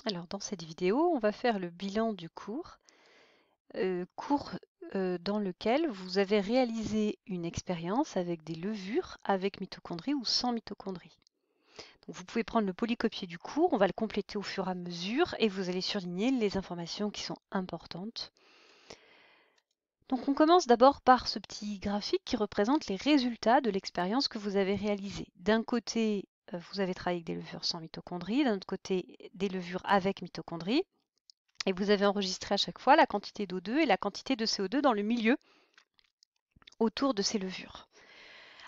Alors dans cette vidéo, on va faire le bilan du cours dans lequel vous avez réalisé une expérience avec des levures avec mitochondries ou sans mitochondries. Donc vous pouvez prendre le polycopier du cours, on va le compléter au fur et à mesure et vous allez surligner les informations qui sont importantes. Donc on commence d'abord par ce petit graphique qui représente les résultats de l'expérience que vous avez réalisée. D'un côté, vous avez travaillé avec des levures sans mitochondries, d'un autre côté, des levures avec mitochondries. Et vous avez enregistré à chaque fois la quantité d'O2 et la quantité de CO2 dans le milieu autour de ces levures.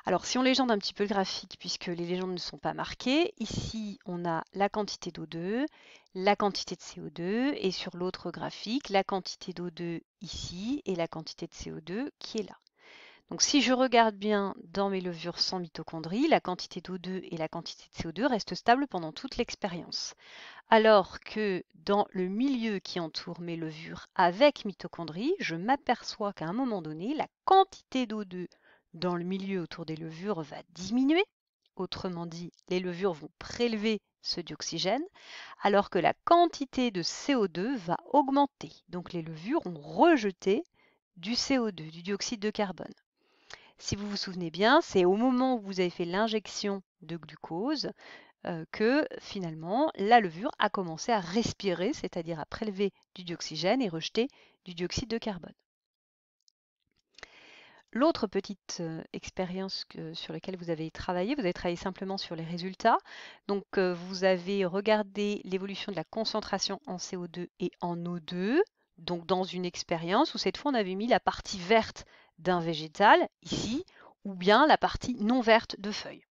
Alors si on légende un petit peu le graphique, puisque les légendes ne sont pas marquées, ici on a la quantité d'O2, la quantité de CO2, et sur l'autre graphique, la quantité d'O2 ici et la quantité de CO2 qui est là. Donc si je regarde bien dans mes levures sans mitochondries, la quantité d'O2 et la quantité de CO2 restent stables pendant toute l'expérience. Alors que dans le milieu qui entoure mes levures avec mitochondries, je m'aperçois qu'à un moment donné, la quantité d'O2 dans le milieu autour des levures va diminuer. Autrement dit, les levures vont prélever ce dioxygène, alors que la quantité de CO2 va augmenter. Donc les levures ont rejeté du CO2, du dioxyde de carbone. Si vous vous souvenez bien, c'est au moment où vous avez fait l'injection de glucose que finalement la levure a commencé à respirer, c'est-à-dire à prélever du dioxygène et rejeter du dioxyde de carbone. L'autre petite expérience sur laquelle vous avez travaillé simplement sur les résultats. Donc vous avez regardé l'évolution de la concentration en CO2 et en O2, donc dans une expérience où cette fois on avait mis la partie verte d'un végétal, ici, ou bien la partie non verte de feuilles.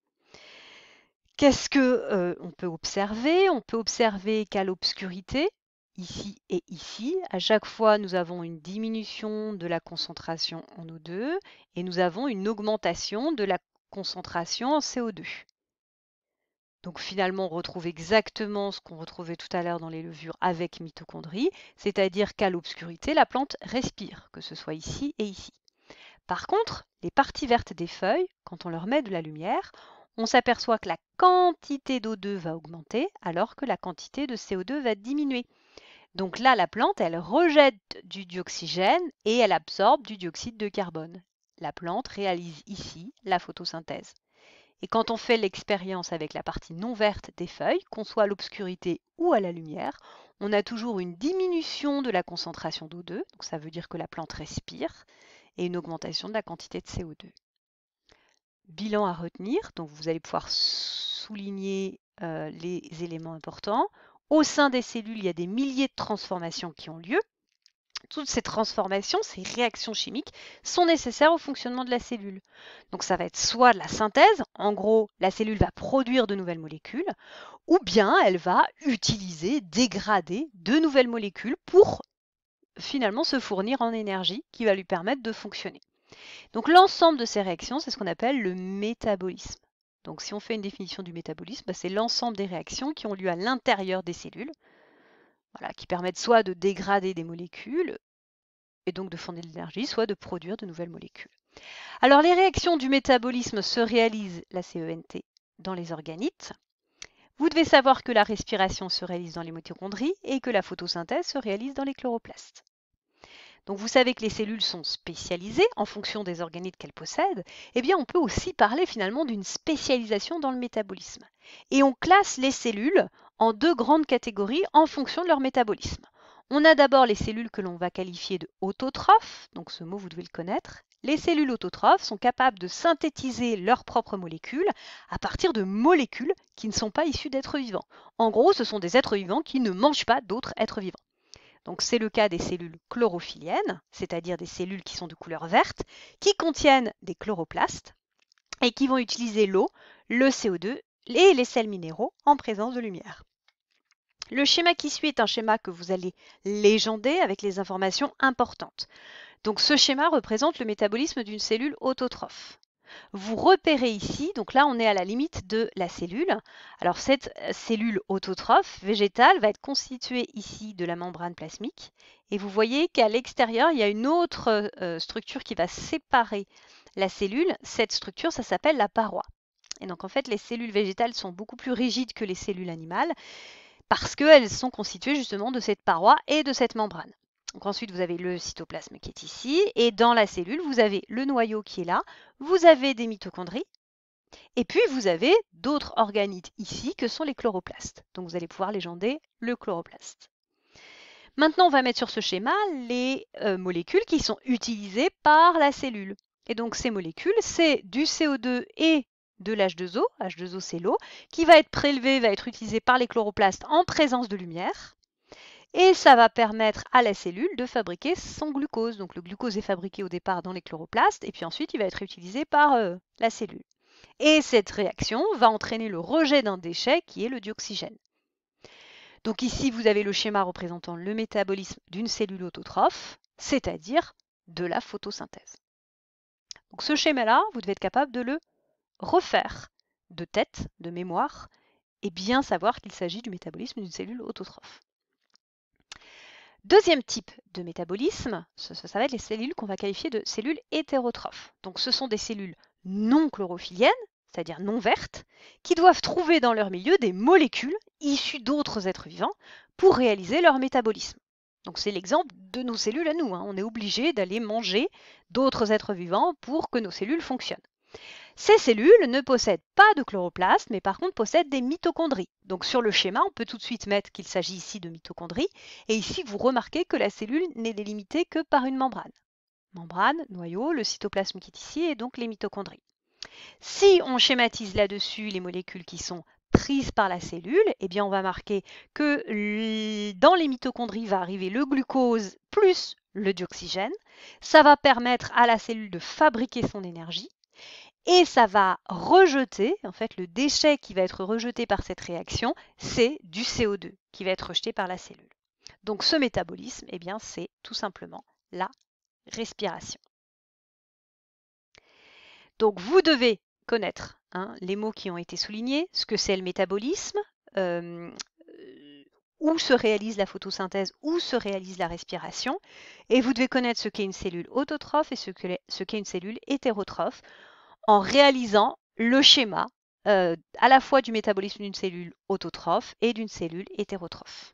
Qu'est-ce que on peut observer? On peut observer qu'à l'obscurité, ici et ici, à chaque fois, nous avons une diminution de la concentration en O2 et nous avons une augmentation de la concentration en CO2. Donc finalement, on retrouve exactement ce qu'on retrouvait tout à l'heure dans les levures avec mitochondries, c'est-à-dire qu'à l'obscurité, la plante respire, que ce soit ici et ici. Par contre, les parties vertes des feuilles, quand on leur met de la lumière, on s'aperçoit que la quantité d'O2 va augmenter alors que la quantité de CO2 va diminuer. Donc là, la plante, elle rejette du dioxygène et elle absorbe du dioxyde de carbone. La plante réalise ici la photosynthèse. Et quand on fait l'expérience avec la partie non verte des feuilles, qu'on soit à l'obscurité ou à la lumière, on a toujours une diminution de la concentration d'O2, donc ça veut dire que la plante respire, et une augmentation de la quantité de CO2. Bilan à retenir, donc vous allez pouvoir souligner les éléments importants. Au sein des cellules, il y a des milliers de transformations qui ont lieu. Toutes ces transformations, ces réactions chimiques, sont nécessaires au fonctionnement de la cellule. Donc ça va être soit de la synthèse, en gros, la cellule va produire de nouvelles molécules, ou bien elle va utiliser, dégrader de nouvelles molécules pour finalement se fournir en énergie qui va lui permettre de fonctionner. Donc l'ensemble de ces réactions, c'est ce qu'on appelle le métabolisme. Donc si on fait une définition du métabolisme, c'est l'ensemble des réactions qui ont lieu à l'intérieur des cellules, voilà, qui permettent soit de dégrader des molécules et donc de fournir de l'énergie, soit de produire de nouvelles molécules. Alors les réactions du métabolisme se réalisent, la CENT, dans les organites. Vous devez savoir que la respiration se réalise dans les mitochondries et que la photosynthèse se réalise dans les chloroplastes. Donc vous savez que les cellules sont spécialisées en fonction des organites qu'elles possèdent. Eh bien, on peut aussi parler finalement d'une spécialisation dans le métabolisme. Et on classe les cellules en deux grandes catégories en fonction de leur métabolisme. On a d'abord les cellules que l'on va qualifier de autotrophes, donc ce mot vous devez le connaître. Les cellules autotrophes sont capables de synthétiser leurs propres molécules à partir de molécules qui ne sont pas issues d'êtres vivants. En gros, ce sont des êtres vivants qui ne mangent pas d'autres êtres vivants. Donc c'est le cas des cellules chlorophylliennes, c'est-à-dire des cellules qui sont de couleur verte, qui contiennent des chloroplastes et qui vont utiliser l'eau, le CO2 et les sels minéraux en présence de lumière. Le schéma qui suit est un schéma que vous allez légender avec les informations importantes. Donc ce schéma représente le métabolisme d'une cellule autotrophe. Vous repérez ici, donc là on est à la limite de la cellule. Alors cette cellule autotrophe végétale va être constituée ici de la membrane plasmique. Et vous voyez qu'à l'extérieur, il y a une autre structure qui va séparer la cellule. Cette structure, ça s'appelle la paroi. Et donc en fait, les cellules végétales sont beaucoup plus rigides que les cellules animales parce qu'elles sont constituées justement de cette paroi et de cette membrane. Donc ensuite, vous avez le cytoplasme qui est ici, et dans la cellule, vous avez le noyau qui est là, vous avez des mitochondries, et puis vous avez d'autres organites ici que sont les chloroplastes. Donc vous allez pouvoir légender le chloroplaste. Maintenant, on va mettre sur ce schéma les molécules qui sont utilisées par la cellule. Et donc ces molécules, c'est du CO2 et de l'H2O. H2O, c'est l'eau, qui va être prélevé, va être utilisé par les chloroplastes en présence de lumière. Et ça va permettre à la cellule de fabriquer son glucose. Donc le glucose est fabriqué au départ dans les chloroplastes, et puis ensuite il va être utilisé par la cellule. Et cette réaction va entraîner le rejet d'un déchet qui est le dioxygène. Donc ici, vous avez le schéma représentant le métabolisme d'une cellule autotrophe, c'est-à-dire de la photosynthèse. Donc ce schéma-là, vous devez être capable de le refaire de tête, de mémoire, et bien savoir qu'il s'agit du métabolisme d'une cellule autotrophe. Deuxième type de métabolisme, ça va être les cellules qu'on va qualifier de cellules hétérotrophes. Donc ce sont des cellules non chlorophylliennes, c'est-à-dire non vertes, qui doivent trouver dans leur milieu des molécules issues d'autres êtres vivants pour réaliser leur métabolisme. Donc c'est l'exemple de nos cellules à nous. On est obligé d'aller manger d'autres êtres vivants pour que nos cellules fonctionnent. Ces cellules ne possèdent pas de chloroplastes, mais par contre possèdent des mitochondries. Donc sur le schéma, on peut tout de suite mettre qu'il s'agit ici de mitochondries. Et ici, vous remarquez que la cellule n'est délimitée que par une membrane. Membrane, noyau, le cytoplasme qui est ici et donc les mitochondries. Si on schématise là-dessus les molécules qui sont prises par la cellule, eh bien on va marquer que dans les mitochondries va arriver le glucose plus le dioxygène. Ça va permettre à la cellule de fabriquer son énergie. Et ça va rejeter, en fait, le déchet qui va être rejeté par cette réaction, c'est du CO2 qui va être rejeté par la cellule. Donc ce métabolisme, eh bien, c'est tout simplement la respiration. Donc vous devez connaître les mots qui ont été soulignés, ce que c'est le métabolisme, où se réalise la photosynthèse, où se réalise la respiration, et vous devez connaître ce qu'est une cellule autotrophe et ce qu'est une cellule hétérotrophe, en réalisant le schéma à la fois du métabolisme d'une cellule autotrophe et d'une cellule hétérotrophe.